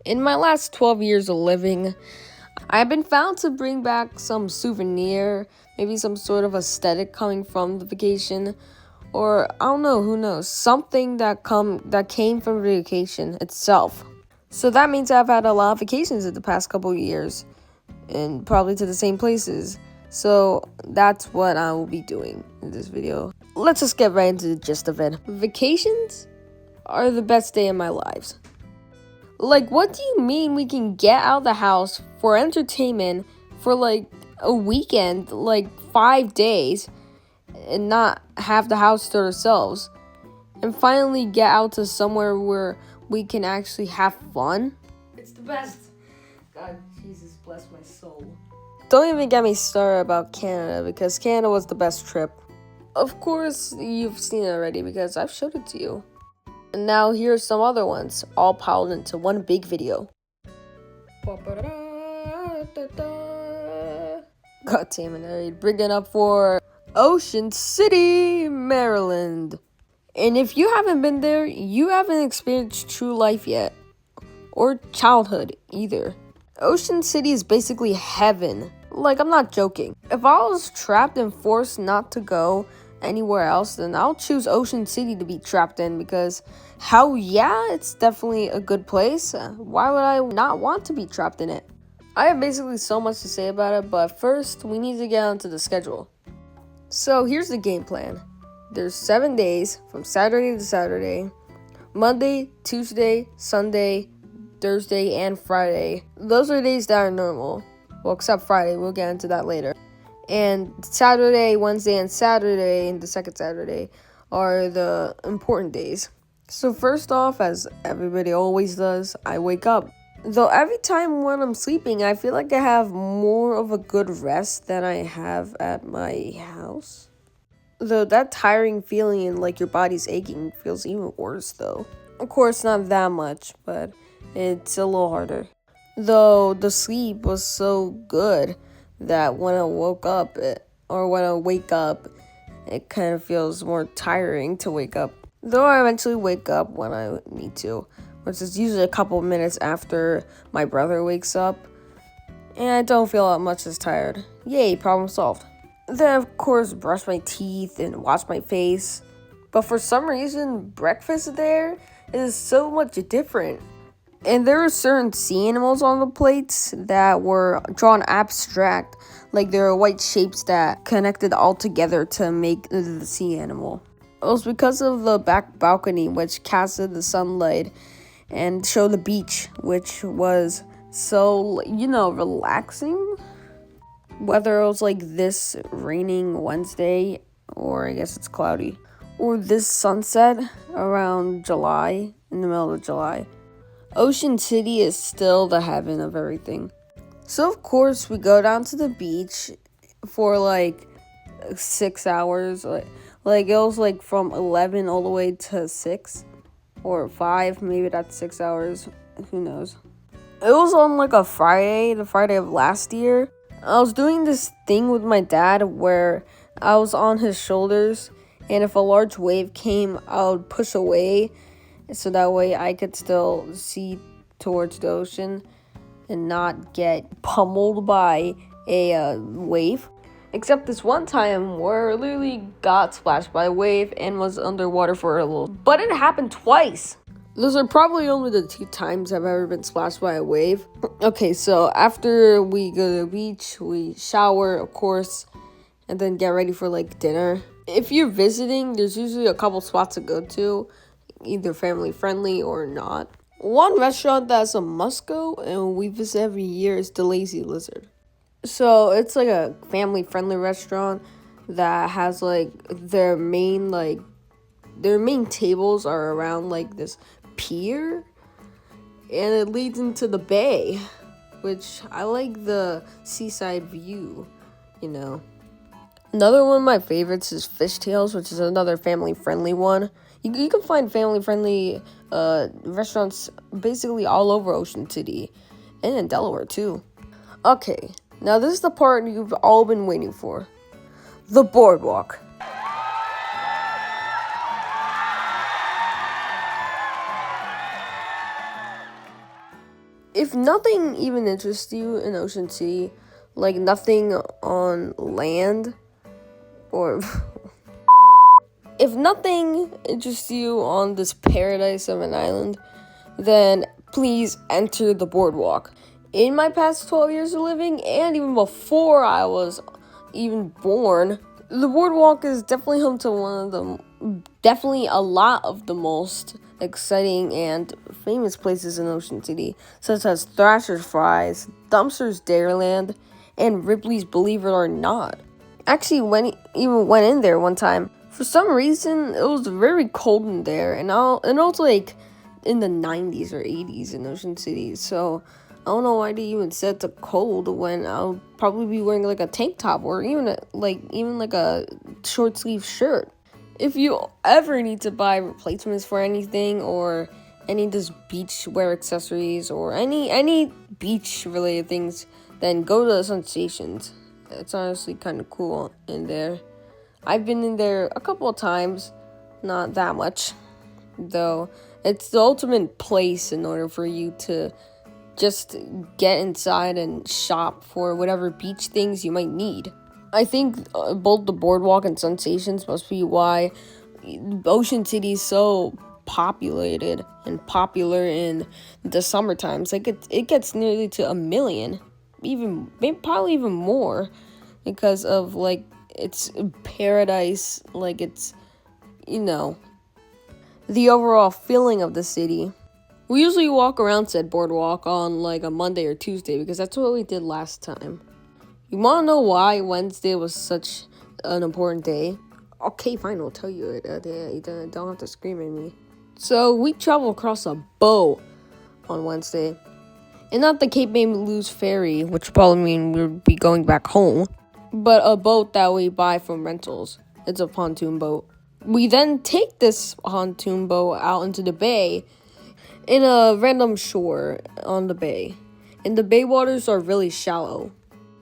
In my last 12 years of living, I've been found to bring back some souvenir, maybe some sort of aesthetic coming from the vacation, or I don't know, who knows, something that came from vacation itself. So that means I've had a lot of vacations in the past couple of years, and probably to the same places. So that's what I will be doing in this video. Let's just get right into the gist of it. Vacations are the best day of my lives. Like, what do you mean we can get out of the house for entertainment for like a weekend, like 5 days, and not have the house to ourselves, and finally get out to somewhere where we can actually have fun? It's the best. God, Jesus bless my soul. Don't even get me started about Canada, because Canada was the best trip. Of course, you've seen it already because I've showed it to you. And now here's some other ones, all piled into one big video. God damn it, I bring it up for Ocean City, Maryland. And if you haven't been there, you haven't experienced true life yet. Or childhood, either. Ocean City is basically heaven. Like, I'm not joking. If I was trapped and forced not to go anywhere else, then I'll choose Ocean City to be trapped in, because hell yeah, it's definitely a good place. Why would I not want to be trapped in it? I have basically so much to say about it, but first we need to get onto the schedule. So here's the game plan. There's 7 days from Saturday to Saturday: Monday, Tuesday, Sunday, Thursday, and Friday. Those are days that are normal. Well, except Friday, we'll get into that later. And Saturday, Wednesday, and Saturday, and the second Saturday, are the important days. So first off, as everybody always does, I wake up. Though every time when I'm sleeping, I feel like I have more of a good rest than I have at my house. Though that tiring feeling and like your body's aching feels even worse though. Of course, not that much, but it's a little harder. Though the sleep was so good that when I wake up, it kind of feels more tiring to wake up. Though I eventually wake up when I need to, which is usually a couple minutes after my brother wakes up, and I don't feel that much as tired. Yay, problem solved. Then, of course, brush my teeth and wash my face. But for some reason, breakfast there is so much different. And there were certain sea animals on the plates that were drawn abstract, like there were white shapes that connected all together to make the sea animal. It was because of the back balcony, which casted the sunlight and showed the beach, which was so, relaxing. Whether it was like this raining Wednesday, or I guess it's cloudy, or this sunset around July, in the middle of July, Ocean City is still the heaven of everything. So of course we go down to the beach for like 6 hours. Like it was like from 11 all the way to 6 or 5. Maybe that's 6 hours. Who knows? It was on like a Friday, the Friday of last year. I was doing this thing with my dad where I was on his shoulders, and if a large wave came, I would push away so that way I could still see towards the ocean and not get pummeled by a wave. Except this one time where I literally got splashed by a wave and was underwater for a little. But it happened twice. Those are probably only the 2 times I've ever been splashed by a wave. Okay, so after we go to the beach, we shower, of course, and then get ready for like dinner. If you're visiting, there's usually a couple spots to go to, either family friendly or not. One restaurant that's a must go and we visit every year is the Lazy Lizard. So it's like a family friendly restaurant that has like their main tables are around like this pier, and it leads into the bay, which I like the seaside view, Another one of my favorites is Fishtails, which is another family friendly one. You can find family friendly restaurants basically all over Ocean City and in Delaware too. Okay, now this is the part you've all been waiting for. The boardwalk. If nothing even interests you in Ocean City, like nothing on land, or if nothing interests you on this paradise of an island, then please enter the boardwalk. In my past 12 years of living, and even before I was even born, the boardwalk is definitely home to definitely a lot of the most exciting and famous places in Ocean City, such as Thrasher's Fries, Dumpster's Dairyland, and Ripley's Believe It or Not. Actually, even went in there one time. For some reason, it was very cold in there, and it was like in the 90s or 80s in Ocean City, so I don't know why they even said the cold when I'll probably be wearing like a tank top or even like a short sleeve shirt. If you ever need to buy replacements for anything or any of those beach wear accessories or any beach related things, then go to the Sensations. It's honestly kind of cool in there. I've been in there a couple of times, not that much, though. It's the ultimate place in order for you to just get inside and shop for whatever beach things you might need. I think both the boardwalk and Sensations must be why Ocean City is so populated and popular in the summer times. Like it gets nearly to 1 million, probably even more, because of like it's paradise, like it's, the overall feeling of the city. We usually walk around said boardwalk on like a Monday or Tuesday because that's what we did last time. You want to know why Wednesday was such an important day? Okay, fine, I'll tell you it. You don't have to scream at me. So we traveled across a boat on Wednesday. And not the Cape May Lose ferry, which would probably mean we'll be going back home, but a boat that we buy from rentals. It's a pontoon boat. We then take this pontoon boat out into the bay in a random shore on the bay. And the bay waters are really shallow.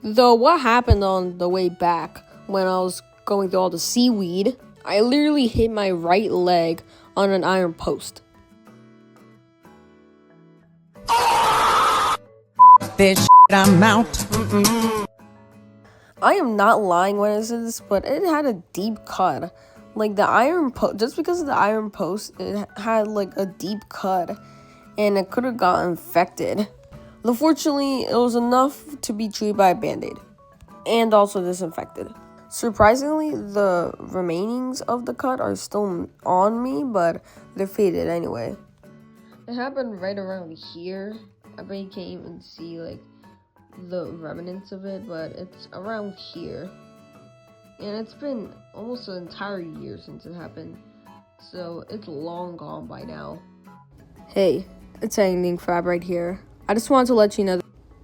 Though what happened on the way back when I was going through all the seaweed, I literally hit my right leg on an iron post. This I'm out. I am not lying when I say this, but it had a deep cut. Like the iron post, just because of the iron post, it had like a deep cut, and it could have got infected. Unfortunately, it was enough to be treated by a band-aid, and also disinfected. Surprisingly, the remainings of the cut are still on me, but they're faded anyway. It happened right around here. I bet you can't even see like the remnants of it, but it's around here. And it's been almost an entire year since it happened, so it's long gone by now. Hey, it's ThisisFab right here. I just wanted to let you know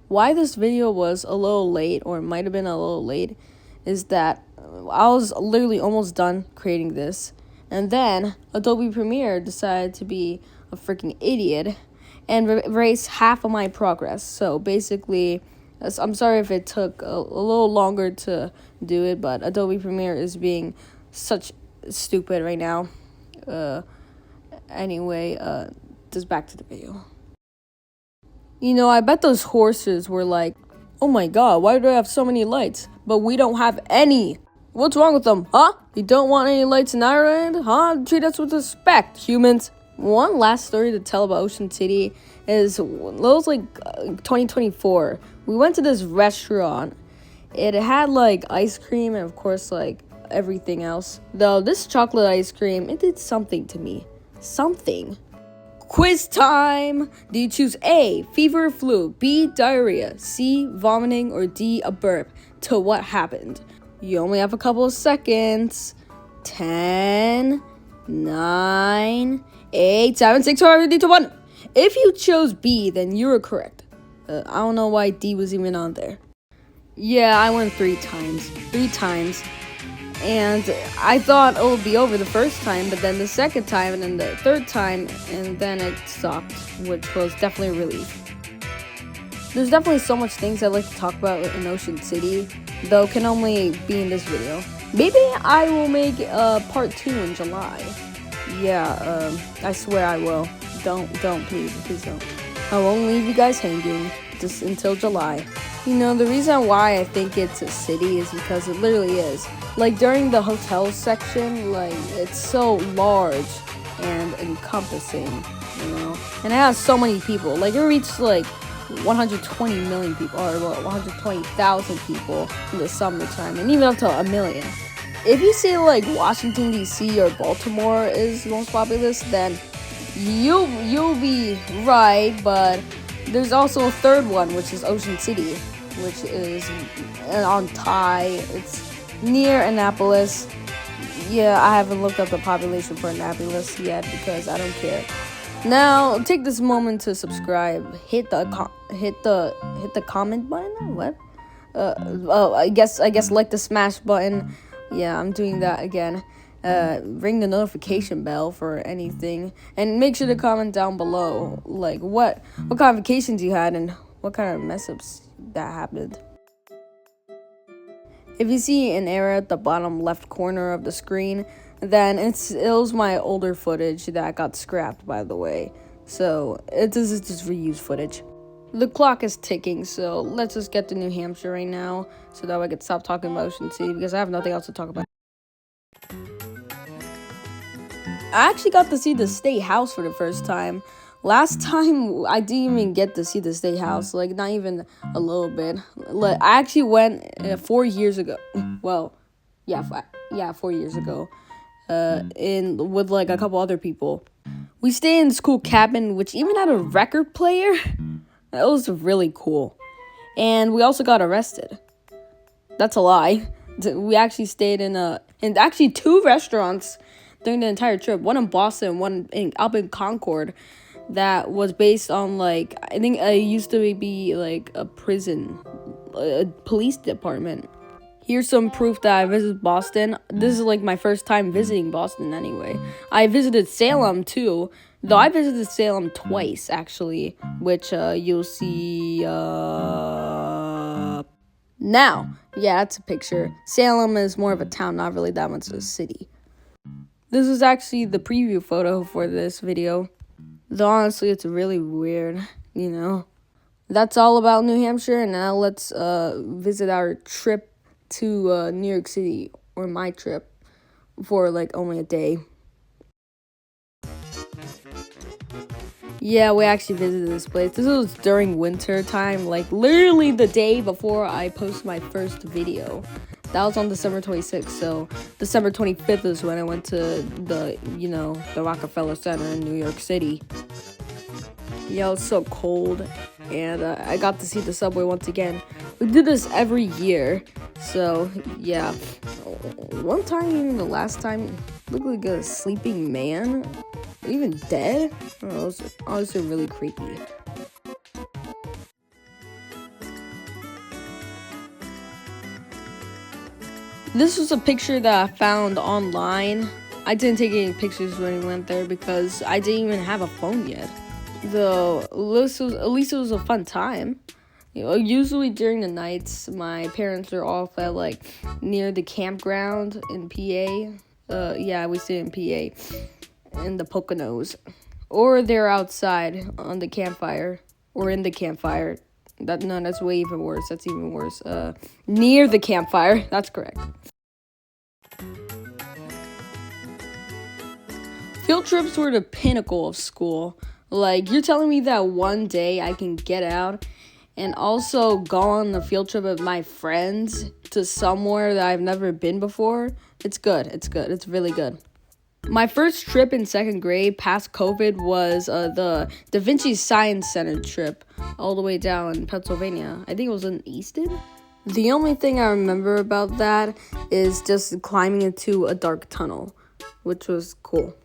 why this video was a little late, or might have been a little late, is that I was literally almost done creating this, and then Adobe Premiere decided to be a freaking idiot and erase half of my progress. So basically, I'm sorry if it took a little longer to do it, but Adobe Premiere is being such stupid right now. Anyway, just back to the video. I bet those horses were like, oh my god, why do I have so many lights? But we don't have any. What's wrong with them, huh? You don't want any lights in Ireland, huh? Treat us with respect, humans. One last story to tell about Ocean City is, it was like 2024. We went to this restaurant. It had like ice cream and of course like everything else. Though this chocolate ice cream, it did something to me. Something. Quiz time! Do you choose A, fever or flu, B, diarrhea, C, vomiting, or D, a burp? To what happened? You only have a couple of seconds. 10, 9, 8, 7, 6, 5, 4, 3, 2, 1. If you chose B, then you were correct. I don't know why D was even on there. Yeah, I went 3 times. 3 times. And I thought it would be over the first time, but then the second time, and then the third time, and then it stopped, which was definitely a relief. There's definitely so much things I'd like to talk about in Ocean City, though can only be in this video. Maybe I will make part 2 in July. Yeah, I swear I will. Don't, please don't. I won't leave you guys hanging just until July. You know, the reason why I think it's a city is because it literally is. Like, during the hotel section, like, it's so large and encompassing, you know? And it has so many people. Like, it reached, like, 120 million people, or 120,000 people in the summertime, and even up to 1 million. If you say, like, Washington, D.C. or Baltimore is the most populous, then you'll be right, but there's also a third one, which is Ocean City, which is on Thai. It's near Annapolis. Yeah, I haven't looked up the population for Annapolis yet because I don't care. Now, take this moment to subscribe. Hit the comment button. What? I guess like the smash button. Yeah, I'm doing that again. Ring the notification bell for anything, and make sure to comment down below, like what kind of vacations you had and what kind of mess ups that happened. If you see an error at the bottom left corner of the screen, then it was my older footage that got scrapped, by the way. So this is just reused footage. The clock is ticking, so let's just get to New Hampshire right now, so that I can stop talking about Ocean City because I have nothing else to talk about. I actually got to see the State House for the first time. Last time, I didn't even get to see the State House, like, not even a little bit. Like, I actually went 4 years ago. Well, yeah, 4 years ago. With, like, a couple other people. We stayed in this cool cabin, which even had a record player. That was really cool. And we also got arrested. That's a lie. We actually stayed in actually 2 restaurants during the entire trip. One in Boston, one up in Concord, that was based on, like, I think it used to be like a prison, a police department. Here's some proof that I visited Boston. This is like my first time visiting Boston anyway. I visited Salem too, though I visited Salem twice actually, which you'll see now. Yeah, that's a picture. Salem is more of a town, not really that much of a city. This is actually the preview photo for this video. Though honestly, it's really weird, you know. That's all about New Hampshire, and now let's visit our trip to New York City, or my trip, for like only a day. Yeah, we actually visited this place. This was during winter time, like literally the day before I posted my first video. That was on December 26th, so December 25th is when I went to the Rockefeller Center in New York City. Yeah, it was so cold, and I got to see the subway once again. We do this every year, so yeah. One time, even the last time, looked like a sleeping man, even dead. I don't know, it was honestly really creepy. This was a picture that I found online. I didn't take any pictures when we went there because I didn't even have a phone yet. Though, at least it was a fun time. You know, usually during the nights, my parents are off at, like, near the campground in PA. Yeah, we stay in PA. In the Poconos. Or they're outside on the campfire. Or in the campfire. That's way even worse. That's even worse. Near the campfire. That's correct. Field trips were the pinnacle of school. Like, you're telling me that one day I can get out and also go on the field trip with my friends to somewhere that I've never been before? It's good. It's really good. My first trip in 2nd grade past COVID was the Da Vinci Science Center trip all the way down in Pennsylvania. I think it was in Easton. The only thing I remember about that is just climbing into a dark tunnel, which was cool.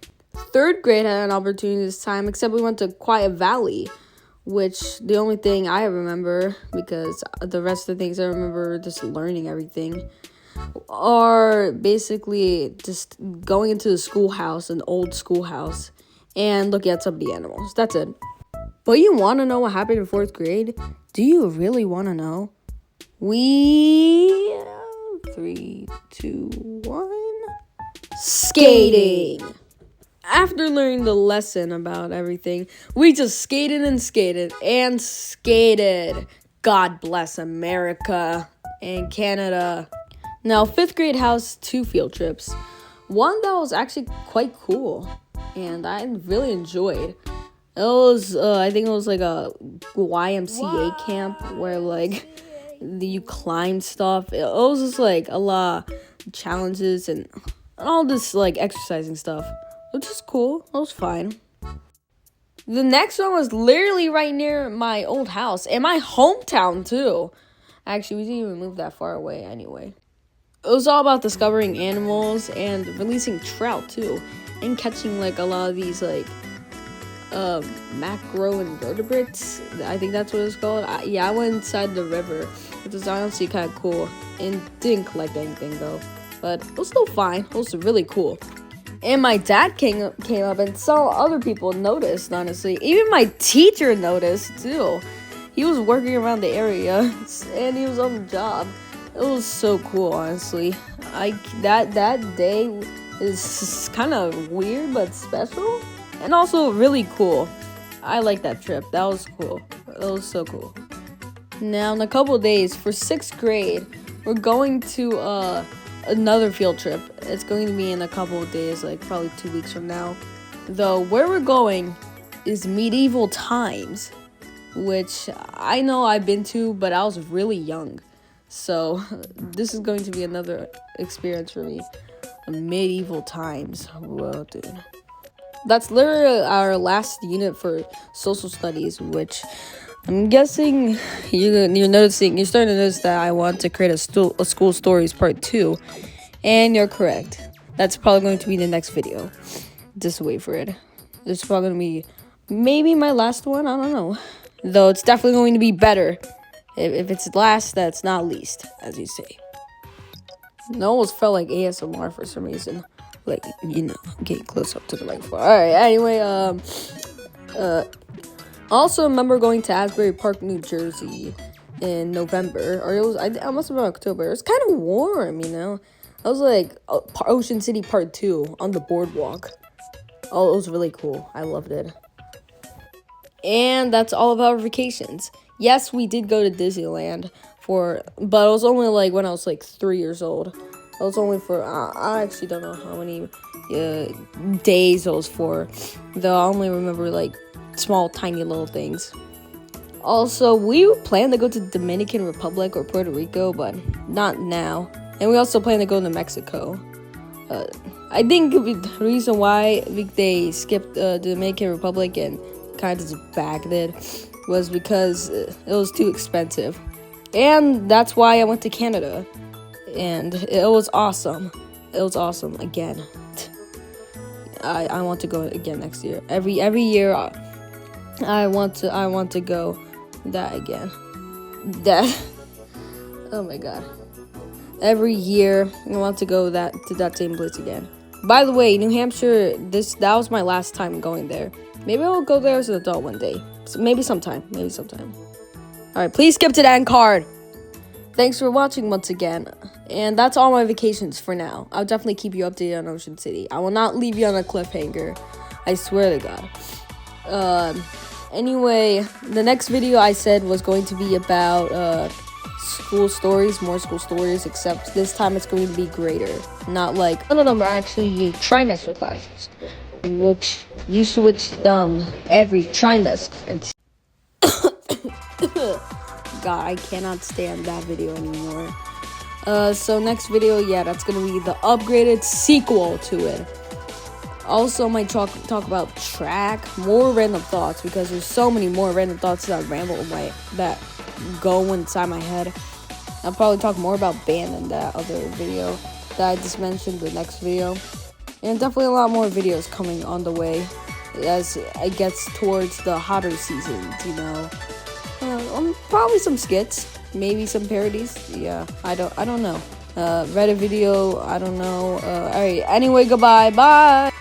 3rd grade had an opportunity this time, except we went to Quiet Valley, which the only thing I remember, because the rest of the things I remember just learning everything, are basically just going into the schoolhouse, an old schoolhouse, and looking at some of the animals. That's it. But you want to know what happened in 4th grade? Do you really want to know? 3, 2, 1. Skating! after learning the lesson about everything, we just skated and skated and skated. God bless America and Canada. Now, 5th grade has 2 field trips. One that was actually quite cool, and I really enjoyed. It was, I think it was like a YMCA camp where like you climb stuff. It was just like a lot of challenges and all this like exercising stuff, which is cool. It was fine. The next one was literally right near my old house and my hometown too. Actually, we didn't even move that far away anyway. It was all about discovering animals and releasing trout too, and catching like a lot of these like macroinvertebrates. I think that's what it's called. I went inside the river, which was honestly kind of cool, and didn't collect anything though, but it was still fine. It was really cool. And my dad came up and saw other people noticed, honestly. Even my teacher noticed too. He was working around the area and he was on the job. It was so cool, honestly. That day is kind of weird but special, and also really cool. I like that trip. That was cool. That was so cool. Now, in a couple of days, for 6th grade, we're going to another field trip. It's going to be in a couple of days, like probably 2 weeks from now. Though, where we're going is medieval times, which I know I've been to, but I was really young. So, this is going to be another experience for me. Medieval times. Whoa, dude. That's literally our last unit for social studies, which I'm guessing you're starting to notice that I want to create a school stories part 2, and you're correct. That's probably going to be the next video. Just wait for it. This is probably going to be maybe my last one. I don't know. Though it's definitely going to be better. If it's last, that's not least, as you say. It almost felt like ASMR for some reason. Like, getting close up to the microphone. Alright, anyway, also remember going to Asbury Park, New Jersey in November. Or I must have been October. It was kind of warm, It was like Ocean City Part 2 on the boardwalk. Oh, it was really cool. I loved it. And that's all of our vacations. Yes, we did go to Disneyland but it was only like when I was like 3 years old. It was only for, I actually don't know how many days it was for. Though I only remember like small, tiny little things. Also, we plan to go to Dominican Republic or Puerto Rico, but not now. And we also plan to go to Mexico. I think the reason why they skipped the Dominican Republic and kind of just bagged it was because it was too expensive. And that's why I went to Canada. And it was awesome. It was awesome again. I want to go again next year. Every year I want to go that again. Oh my god. Every year I want to go to that same place again. By the way, New Hampshire, that was my last time going there. Maybe I'll go there as an adult one day. Maybe sometime. Alright, please skip to the end card. Thanks for watching once again. And that's all my vacations for now. I'll definitely keep you updated on Ocean City. I will not leave you on a cliffhanger. I swear to God. Anyway, the next video I said was going to be about more school stories, except this time it's going to be greater. Not like, none of them are actually trimester classes, which you switch them every trimester. God, I cannot stand that video anymore. So next video, that's gonna be the upgraded sequel to it. Also, I might talk about track, more random thoughts, because there's so many more random thoughts that that go inside my head. I'll probably talk more about band in that other video that I just mentioned, the next video. And definitely a lot more videos coming on the way as it gets towards the hotter seasons, probably some skits, maybe some parodies. Yeah, I don't know. Reddit video, I don't know. Alright, anyway, goodbye, bye!